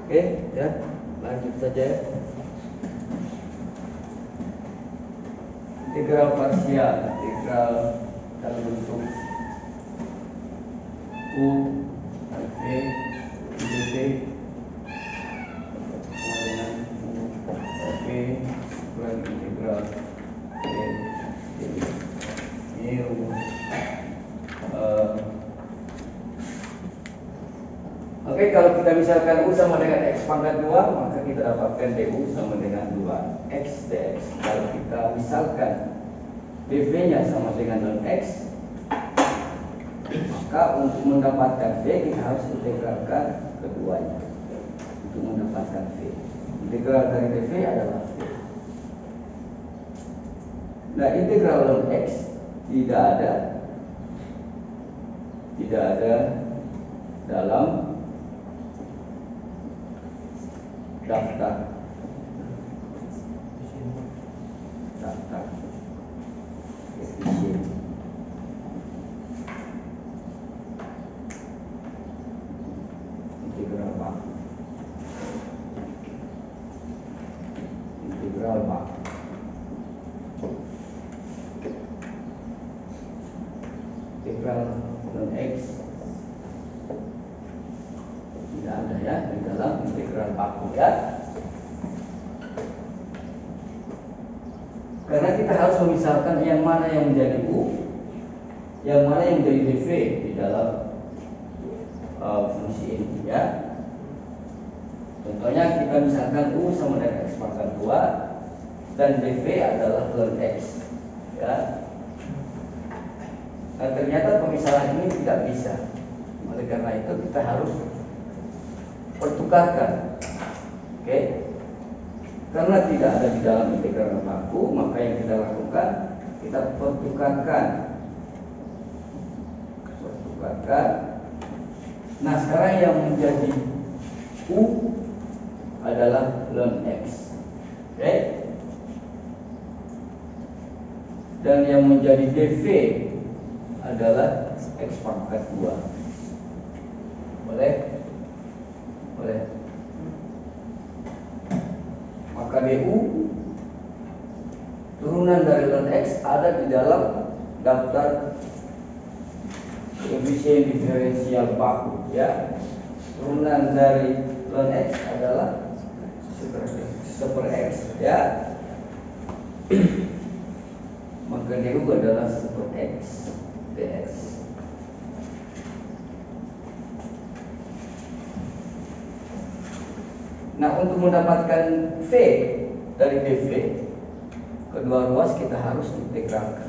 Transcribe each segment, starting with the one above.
Oke, ya, lanjut saja. Integral parsial, integral dalam bentuk U kali V dV dengan V kurang integral V dV. Ini rumus. Oke, kalau kita misalkan U sama dengan X pangkat 2, maka kita dapatkan DU sama dengan 2X dx. Kalau kita misalkan dV nya sama dengan ln X, maka untuk mendapatkan V kita harus integralkan keduanya untuk mendapatkan V. Integral dari dV adalah V. Nah, integral ln X tidak ada dalam daftar efisien. Integral baku. Integral baku. Integral ln X tidak ada ya di dalam integral baku ya. Karena kita harus memisahkan yang mana yang menjadi U, yang mana yang menjadi dV di dalam fungsi ini ya. Contohnya kita misalkan U sama dengan X pangkat 2 dan dV adalah ln X ya. Nah, ternyata pemisahan ini tidak bisa. Oleh karena itu kita harus pertukarkan. Oke. Karena tidak ada di dalam integral baku, maka yang kita lakukan kita pertukarkan. Nah, sekarang yang menjadi U adalah ln X. Oke. Dan yang menjadi dV adalah X pangkat 2. Boleh? Boleh. Maka DU turunan dari ln X ada di dalam daftar koefisien diferensial baku ya. Turunan dari ln X adalah super X ya. Maka DU adalah super X dx. Nah, untuk mendapatkan V dari dV, kedua ruas kita harus integralkan.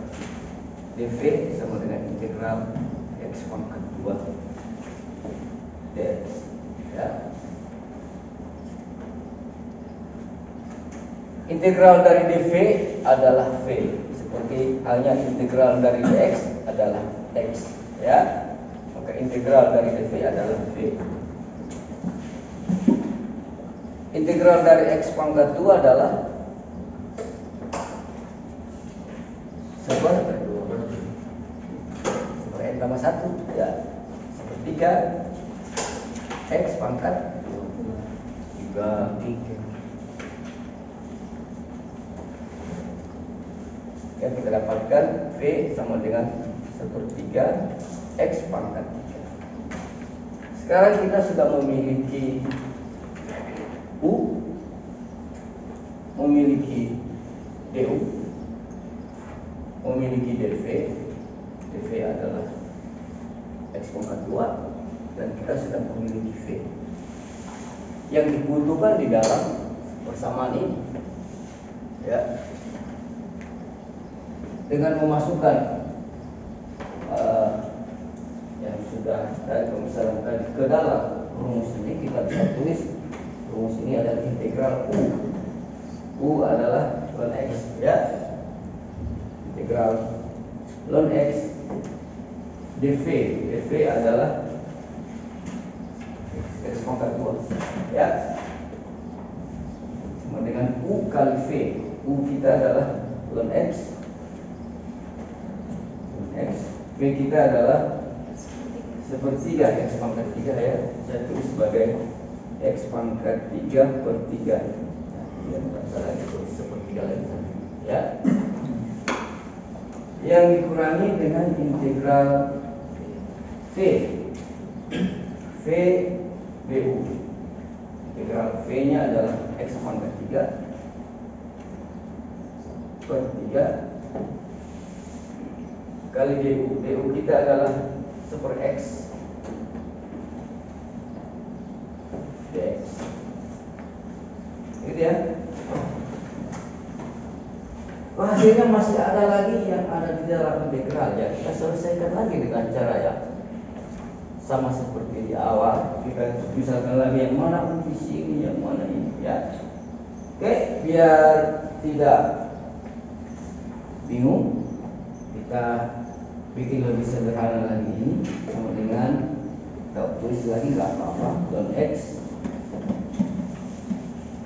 dV sama dengan integral X pangkat 2 dx ya. Integral dari dV adalah V, seperti halnya integral dari dx adalah X ya. Maka integral dari dV adalah V. Integral dari X pangkat 2 adalah sebuah N tambah 1 ya, sepertiga X pangkat 3. Yang kita dapatkan V sama dengan sepertiga X pangkat 3. Sekarang kita sudah memiliki U, memiliki DU, memiliki dV. dV adalah X pangkat 2 dan kita sudah memiliki V. Yang dibutuhkan di dalam persamaan ini ya, dengan memasukkan yang sudah dari pemisahan tadi ke dalam rumus ini, kita bisa tulis rumus ini adalah integral U. U adalah ln X ya. Integral ln X dV. dV adalah X pangkat 2 ya. Sama dengan U kali V. U kita adalah ln X. V kita adalah sepertiga X pangkat 3 ya. Saya tulis sebagai X pangkat 3 per 3. Yang lagi sepertiga lagi ya, yang dikurangi dengan integral V BU. Integral V nya adalah X pangkat 3 per 3 kali BU kita adalah 1 per X dx, gitu ya. Hasilnya masih ada lagi yang ada di dalam integral ya. Kita selesaikan lagi dengan cara yang sama seperti di awal. Kita misalkan lagi yang mana fungsi ini, yang mana ini ya. Oke, biar tidak bingung, kita bikin lebih sederhana lagi ini. Sama dengan kita tulis lagi nggak apa-apa, ln X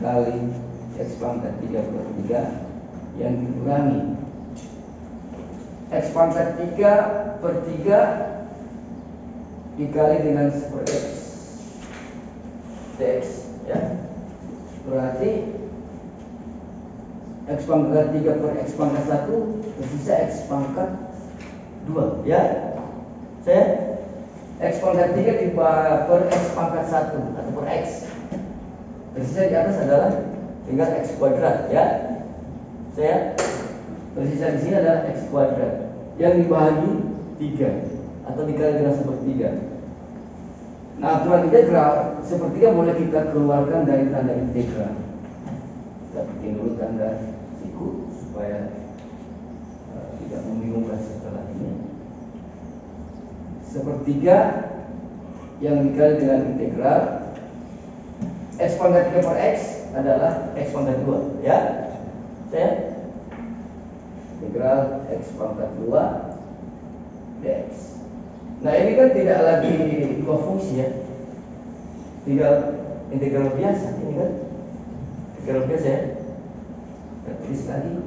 kali X pangkat 3 per 3 yang dikurangi X pangkat 3 per 3 dikali dengan 1 per X dx ya. Berarti X pangkat 3 per X pangkat 1 tersisa X pangkat 2 ya. Saya X pangkat 3 per X pangkat 1 atau per X. Tersisa di atas adalah tinggal X kuadrat ya. Saya tersisa di sini adalah X kuadrat yang dibagi 3 atau dikali dengan 1/3. Nah, aturan integral 1/3 boleh kita keluarkan dari tanda integral. Kita bikin dulu tanda siku supaya tidak membingungkan setelah ini. 1/3 yang dikali dengan integral X pangkat 3 per X adalah X pangkat 2 ya. Saya integral X pangkat 2 dx. Nah, ini kan tidak lagi dua fungsi ya, tinggal integral biasa. Ini kan integral biasa ya. Kita tulis lagi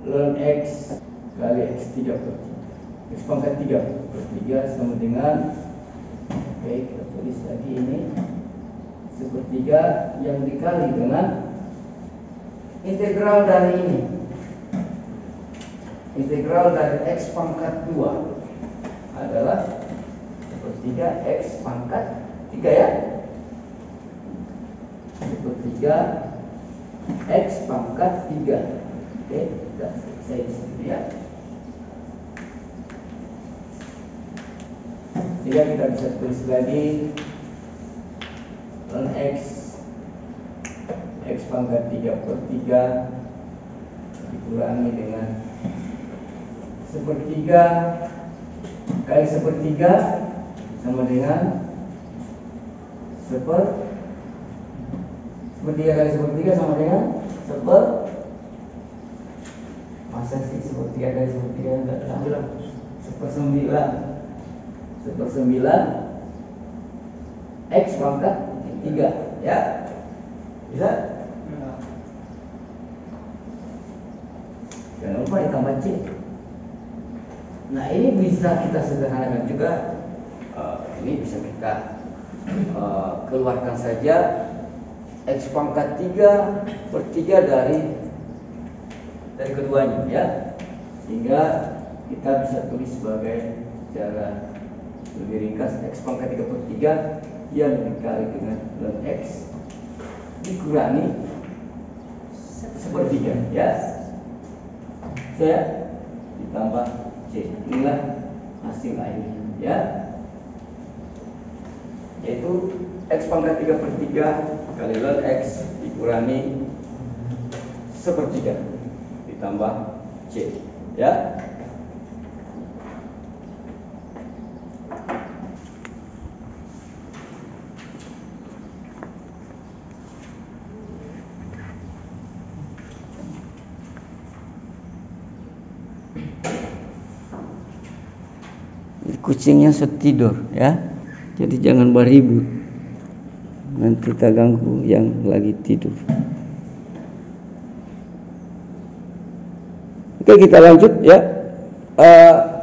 ln X kali X3 per 3 X pangkat 3 per 3 sama dengan, oke, kita tulis lagi ini 1/3 yang dikali dengan integral dari ini, integral dari X pangkat 2 adalah 1/3 X pangkat 3 ya. 1/3 X pangkat 3. Oke, sudah selesai di sini ya. Sehingga kita bisa tulis lagi ln X pangkat 3 per 3 dikurangi dengan 1/3 kali 1/3 sama dengan 1/3 kali 1/3 sama dengan 1/, masa sih 1/3 kali 1/3 enggak tahu lah, 1/9 X pangkat 3 ya. Bisa? Jangan lupa ditambah C. Nah, ini bisa kita sederhanakan juga. Ini bisa kita keluarkan saja X pangkat 3 per 3 dari keduanya ya. Sehingga kita bisa tulis sebagai cara lebih ringkas X pangkat 3 per 3 yang dikali dengan ln X dikurangi 1/3 ya. Saya ditambah C. Inilah hasil akhirnya ya, yaitu X pangkat 3 per 3 kali ln X dikurangi 1/3 ditambah C ya. Kucingnya tidur ya, jadi jangan beribut, nanti kita ganggu yang lagi tidur. Oke, kita lanjut ya.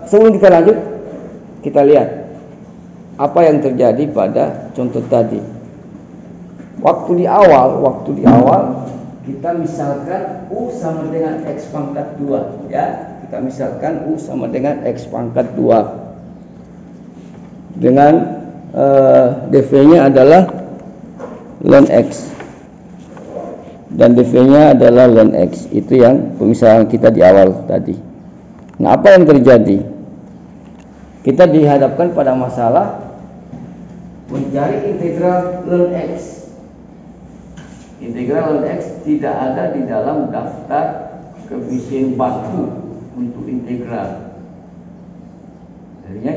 Sebelum kita lanjut, kita lihat apa yang terjadi pada contoh tadi. Waktu di awal kita misalkan U sama dengan X pangkat 2, ya. Kita misalkan U sama dengan X pangkat 2 dengan dv-nya adalah ln X dan dv-nya adalah ln X. Itu yang pemisahan kita di awal tadi. Nah, apa yang terjadi? Kita dihadapkan pada masalah mencari integral ln X. Integral ln X tidak ada di dalam daftar koefisien baku untuk integral. Jadinya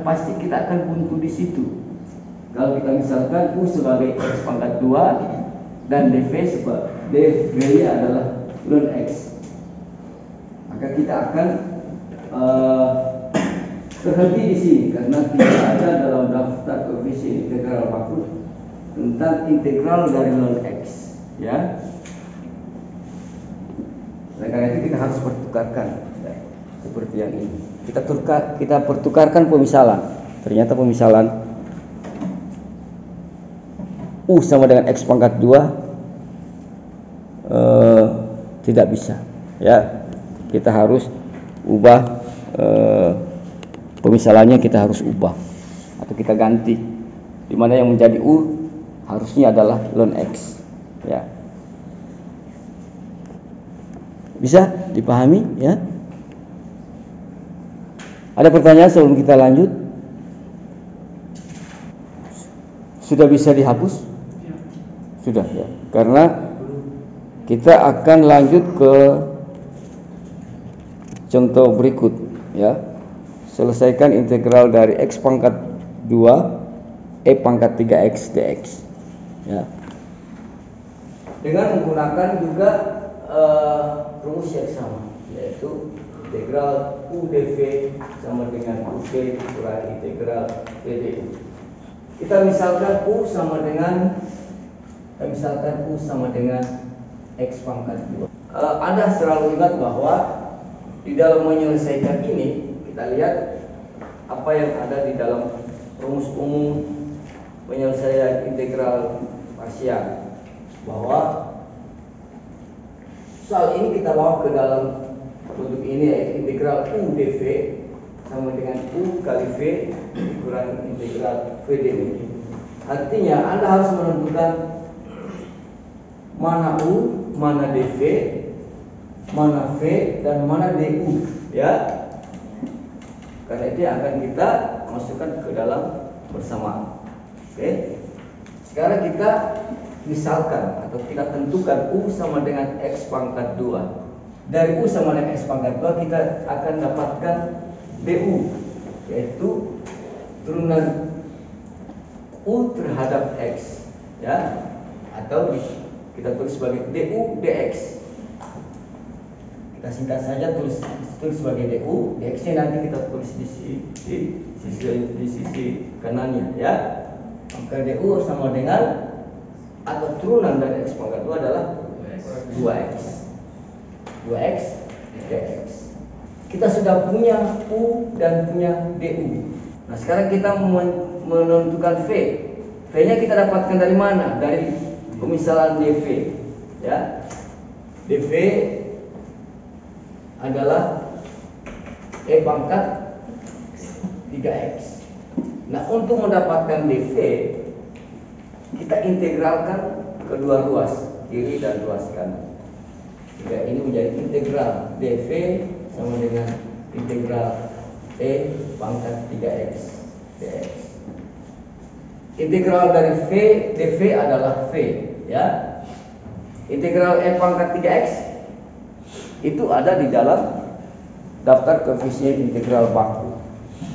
pasti kita akan buntu di situ. Kalau kita misalkan U sebagai X pangkat 2 dan dv-nya adalah ln X, maka kita akan terhenti di sini karena tidak ada dalam daftar koefisien integral baku tentang integral dari ln X, ya. Oleh karena itu kita harus pertukarkan, ya, seperti yang ini. Kita pertukarkan pemisalan. Ternyata pemisalan U sama dengan X pangkat 2 tidak bisa, ya. Kita harus ubah pemisalannya, kita harus ubah atau kita ganti, di mana yang menjadi U harusnya adalah ln X, ya. Bisa dipahami, ya? Ada pertanyaan sebelum kita lanjut? Sudah bisa dihapus? Sudah, ya. Karena kita akan lanjut ke contoh berikut, ya. Selesaikan integral dari X pangkat 2 E pangkat 3X dx, ya. Dengan menggunakan juga rumus yang sama, yaitu integral U dv sama dengan UV kurang integral V du. Kita misalkan U sama dengan X pangkat 2. Anda selalu ingat bahwa di dalam menyelesaikan ini, kita lihat apa yang ada di dalam rumus umum penyelesaian integral parsial, bahwa soal ini kita bawa ke dalam bentuk ini, yaitu integral U dv sama dengan U kali V kurang integral V du. Artinya Anda harus menentukan mana U, mana dv, mana V, dan mana du, ya. Karena itu yang akan kita masukkan ke dalam bersamaan. Oke. Sekarang kita misalkan atau kita tentukan U sama dengan X pangkat 2. Dari U sama dengan X pangkat 2 kita akan dapatkan du, yaitu turunan U terhadap X, ya. Atau kita tulis sebagai du dx. Kita singkat saja, tulis sebagai du, dx-nya nanti kita tulis di sisi kanannya, ya. Maka du sama dengan atau turunan dari X pangkat 2 adalah 2x dx. Kita sudah punya U dan punya du. Nah, sekarang kita menentukan V. V-nya kita dapatkan dari mana? Dari pemisalan dv, ya. dv adalah E pangkat 3x. Nah, untuk mendapatkan dv, kita integralkan kedua ruas kiri dan ruas kanan. Jika ini menjadi integral dv sama dengan integral E pangkat 3x dx. Integral dari V dv adalah V, ya. Integral E pangkat 3x itu ada di dalam daftar koefisien integral baku,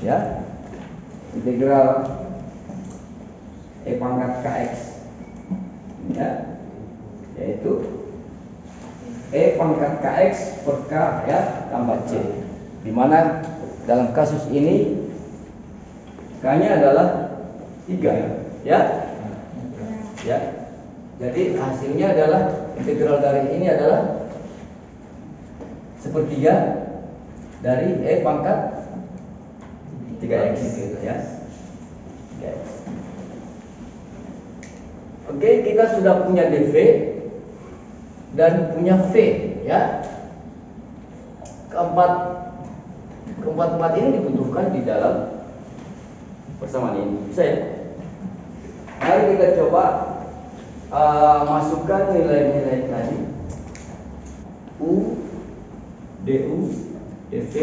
ya. Integral E pangkat kx, ya, yaitu E pangkat kx per k, ya, tambah c, di mana dalam kasus ini k-nya adalah 3, ya. Ya. Jadi hasilnya adalah integral dari ini adalah sepertiga dari E pangkat 3x, gitu, ya. 3x. Oke, kita sudah punya dv dan punya v, ya. Keempat ini dibutuhkan di dalam persamaan ini. Bisa ya? Mari kita coba masukkan nilai-nilai tadi. U, du, dv,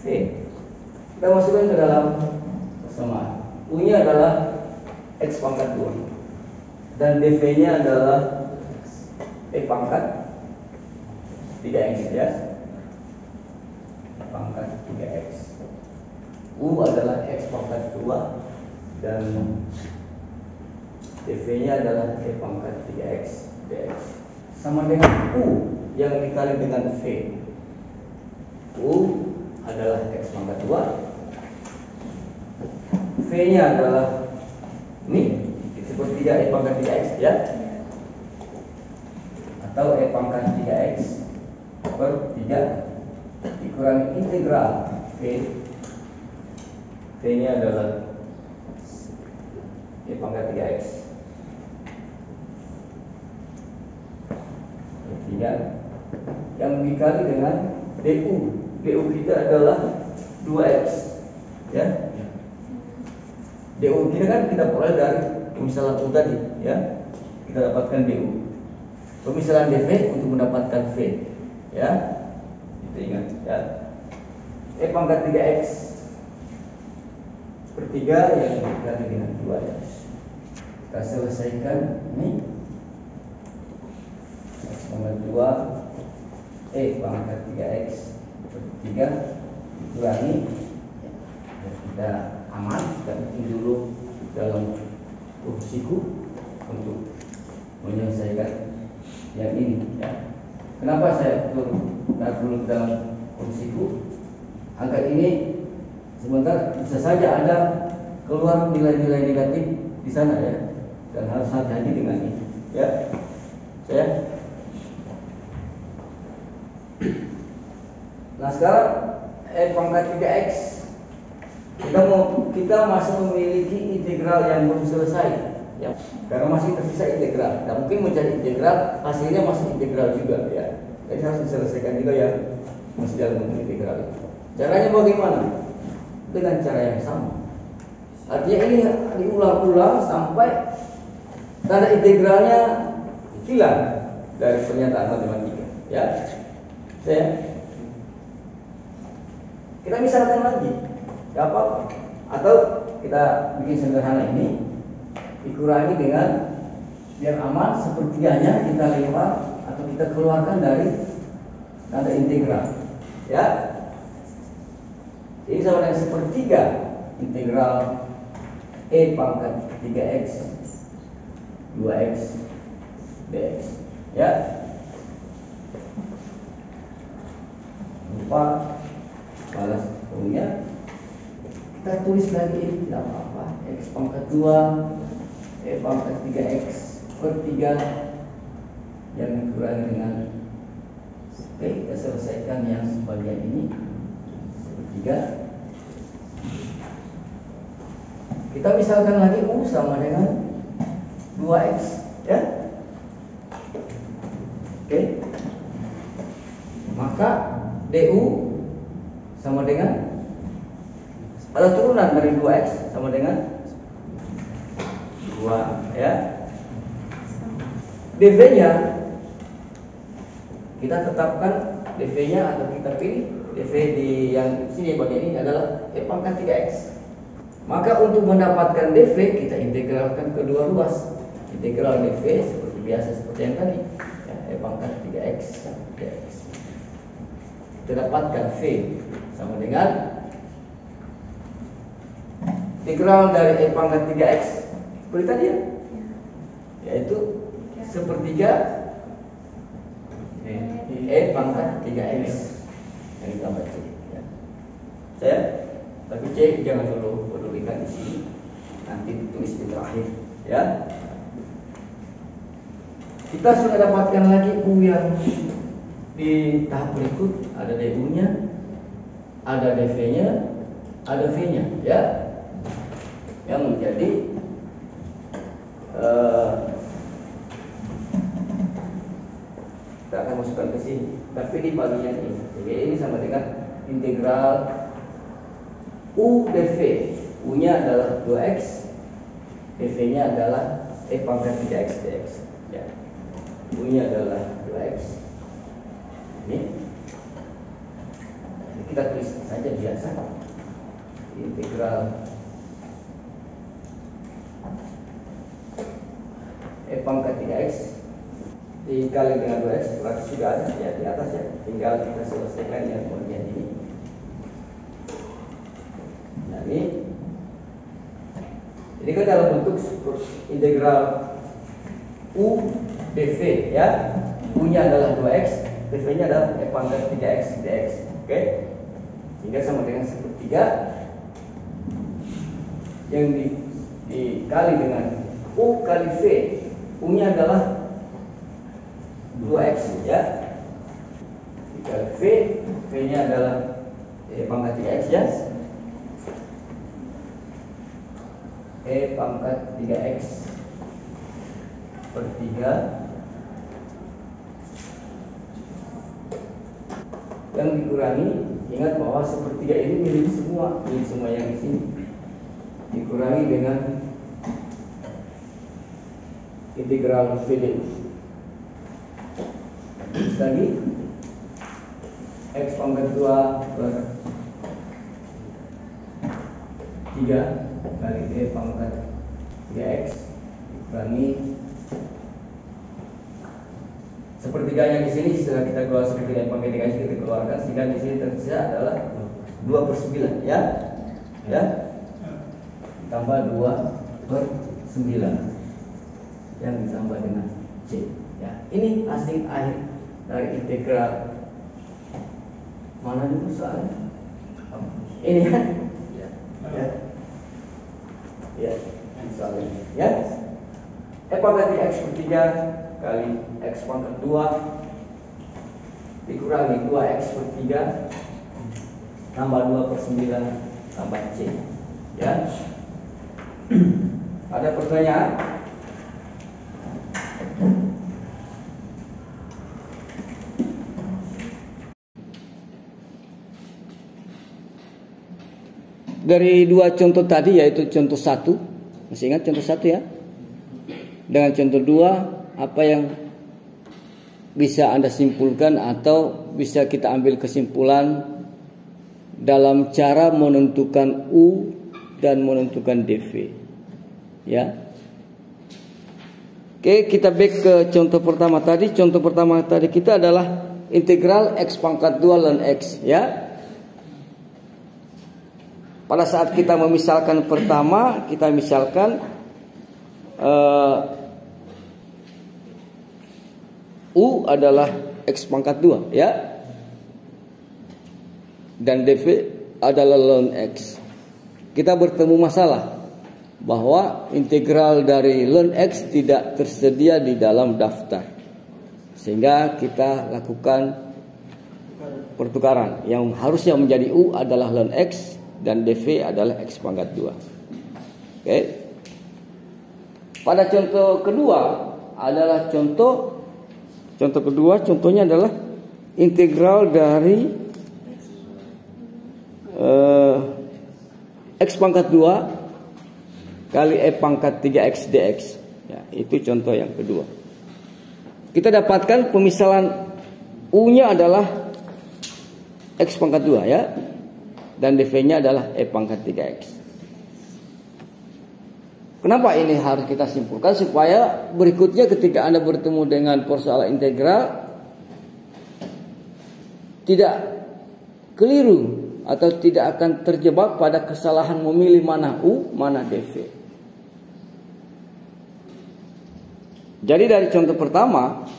v. Kita masukkan ke dalam persamaan. U nya adalah x pangkat 2 dan dv nya adalah e pangkat 3x, ya. Pangkat 3x. U adalah x pangkat 2 dan dv nya adalah e pangkat 3x dx sama dengan U yang dikali dengan v. U adalah x pangkat 2, v nya adalah ini sepertiga e pangkat 3x, ya, atau e pangkat 3x per 3 dikurangi integral v. V nya adalah e pangkat 3x per 3 yang dikali dengan du. Du kita adalah 2x, ya. Du kita kan kita peroleh dari pemisahan U tadi, ya. Kita dapatkan du. Pemisahan dv untuk mendapatkan v, ya. Itu ingat, ya. E pangkat 3x per 3 yang dikali dengan 2x. Kita selesaikan ini. X pangkat 2 E pangkat 3x per 3 dikurangi, ya, kita aman. Kita bikin dulu dalam kursiku untuk menyelesaikan yang ini, ya. Kenapa saya taruh dulu dalam kursiku? Angka ini sebentar bisa saja ada keluar nilai-nilai negatif di sana, ya, dan harus hati-hati dengan ini, ya. Nah, sekarang e pangkat 3x kita masih memiliki integral yang belum selesai, ya, karena masih tersisa integral. Nah, mungkin mencari integral hasilnya masih integral juga, ya. Jadi harus diselesaikan juga yang masih dalam bentuk integral itu. Caranya bagaimana? Dengan cara yang sama. Artinya ini diulang-ulang sampai tanda integralnya hilang dari pernyataan matematika, ya. Kita misalkan lagi, gak apa-apa. Atau kita bikin sederhana ini dikurangi dengan biar aman sepertiganya kita lempar atau kita keluarkan dari tanda integral, ya. Ini sama dengan sepertiga integral e pangkat 3x 2x dx, ya. Lupa balas U-nya, kita tulis lagi ini tidak apa-apa. X pangkat 2 e pangkat 3x per 3 yang dikurangi dengan oke, kita selesaikan yang sebagian ini sepertiga. Kita misalkan lagi U sama dengan 2x, ya. Oke. Maka du sama dengan ada turunan dari 2x sama dengan 2, ya. dv nya kita tetapkan, dv nya atau kita pilih dv di yang sini bagian ini adalah e pangkat 3x. Maka untuk mendapatkan dv kita integralkan kedua ruas. Integral dv seperti biasa seperti yang tadi, ya, e pangkat 3x dx. Kita dapatkan v sama dengan integral dari e pangkat 3x seperti tadi, ya, yaitu sepertiga e pangkat 3x yang ditambah c, ya. Tapi c jangan dulu pedulikan di sini, nanti ditulis di terakhir, ya. Kita sudah dapatkan lagi u yang di tahap berikut, ada du nya, ada dv nya, ada v nya, ya. yang menjadi kita akan masukkan ke sini, tapi di bagian ini. Jadi ini sama dengan integral U dV. U-nya adalah 2x, dV-nya adalah pangkat 3x dx. Ya. U-nya adalah 2x. Ini kita tulis saja biasa. Integral pangkat 3x dikali dengan 2x, berarti sudah ada ya di atas ya. Tinggal kita selesaikan yang bagian ini. Nah ini kan dalam bentuk integral U dV ya. U-nya adalah 2x, dV-nya adalah pangkat 3x dx. Oke. Sehingga sama dengan sepertiga yang dikali dengan U kali V. U-nya adalah 2x ya. Dikali V, V-nya adalah pangkat 3x ya. Pangkat 3x per 3 yang dikurangi, ingat bahwa sepertiga ini milik semua yang di sini, dikurangi dengan integral VD. Terus lagi x pangkat 2 per 3 kali pangkat 3x dikurangi sepertiganya di sini. Setelah kita keluar sepertiga pangkat 3x kita keluarkan, sehingga di sini tersisa adalah 2/9 ya. Ya. Tambah 2/9 yang ditambah dengan C. Ya, ini hasil akhir dari integral mana dulu soalnya? Ini kan? Ya. Ya. Ya, misalnya ya. Pangkat 3x per 3 kali x pangkat 2 dikurangi 2x per 3 tambah 2/9 tambah C. Ya. Ada pertanyaan? Dari dua contoh tadi, yaitu contoh 1, masih ingat contoh 1 ya? Dengan contoh 2, apa yang bisa Anda simpulkan atau bisa kita ambil kesimpulan dalam cara menentukan U dan menentukan dV? Ya. Oke, kita back ke contoh pertama tadi. Contoh pertama tadi kita adalah integral x pangkat 2 ln x ya. Pada saat kita memisalkan pertama, kita misalkan U adalah x pangkat 2 ya. Dan dV adalah ln x. Kita bertemu masalah bahwa integral dari ln x tidak tersedia di dalam daftar. Sehingga kita lakukan pertukaran. Yang harusnya menjadi U adalah ln x dan dV adalah x pangkat 2. Oke. Pada contoh kedua adalah contohnya adalah integral dari x pangkat 2 kali pangkat 3x dx. Ya, itu contoh yang kedua. Kita dapatkan pemisalan U-nya adalah x pangkat 2 ya. Dan dV-nya adalah pangkat 3x. Kenapa ini harus kita simpulkan? Supaya berikutnya ketika Anda bertemu dengan persoalan integral tidak keliru atau tidak akan terjebak pada kesalahan memilih mana U, mana dV. Jadi dari contoh pertama,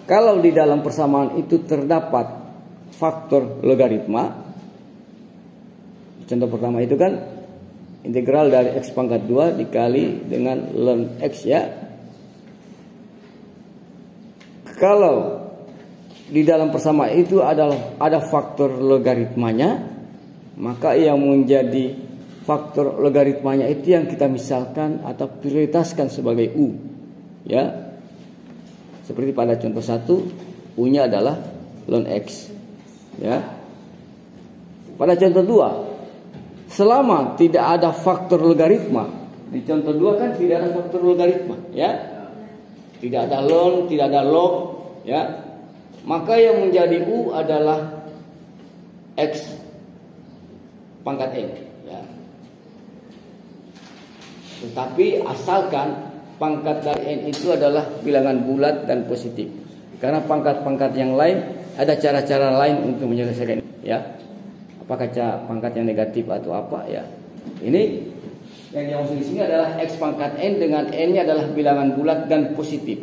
kalau di dalam persamaan itu terdapat faktor logaritma, contoh pertama itu kan integral dari x pangkat 2 dikali dengan ln x ya. Kalau di dalam persamaan itu ada faktor logaritmanya, maka yang menjadi faktor logaritmanya itu yang kita misalkan atau prioritaskan sebagai U, ya. Seperti pada contoh 1, U-nya adalah ln X, ya. Pada contoh 2, selama tidak ada faktor logaritma, di contoh 2 kan tidak ada faktor logaritma, ya. Tidak ada ln, tidak ada log, ya. Maka yang menjadi U adalah X pangkat N, ya. Tetapi asalkan pangkat dari N itu adalah bilangan bulat dan positif. Karena pangkat-pangkat yang lain ada cara-cara lain untuk menyelesaikan, ya. Apakah pangkat yang negatif atau apa, ya. Ini yang dimaksud di sini adalah X pangkat N dengan N-nya adalah bilangan bulat dan positif,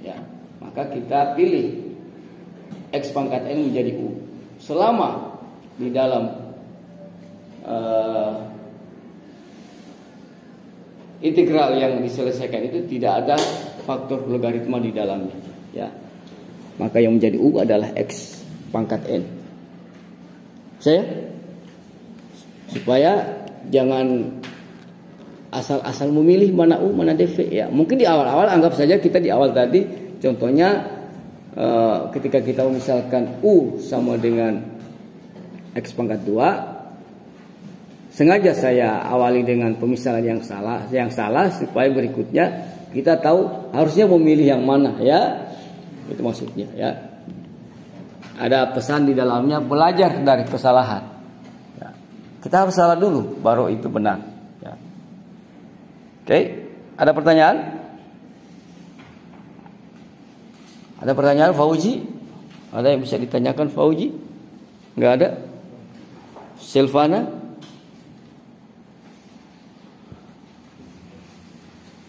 ya. Maka kita pilih X pangkat N menjadi U. Selama di dalam integral yang diselesaikan itu tidak ada faktor logaritma di dalamnya, ya. Maka yang menjadi U adalah X pangkat N. Supaya jangan asal-asal memilih mana U mana DV, ya. Mungkin di awal-awal anggap saja kita di awal tadi contohnya ketika kita misalkan U sama dengan X pangkat 2, sengaja saya awali dengan pemisalan yang salah supaya berikutnya kita tahu harusnya memilih yang mana, ya. Itu maksudnya, ya. Ada pesan di dalamnya, belajar dari kesalahan, ya. Kita harus salah dulu baru itu benar, ya. Oke, ada pertanyaan? Ada pertanyaan, Fauji? Ada yang bisa ditanyakan, Fauji? Enggak ada? Silvana?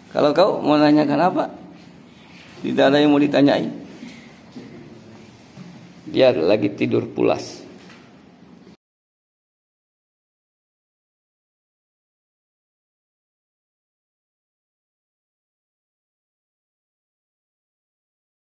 Kalau kau mau nanyakan apa? Tidak ada yang mau ditanyai. Dia lagi tidur pulas.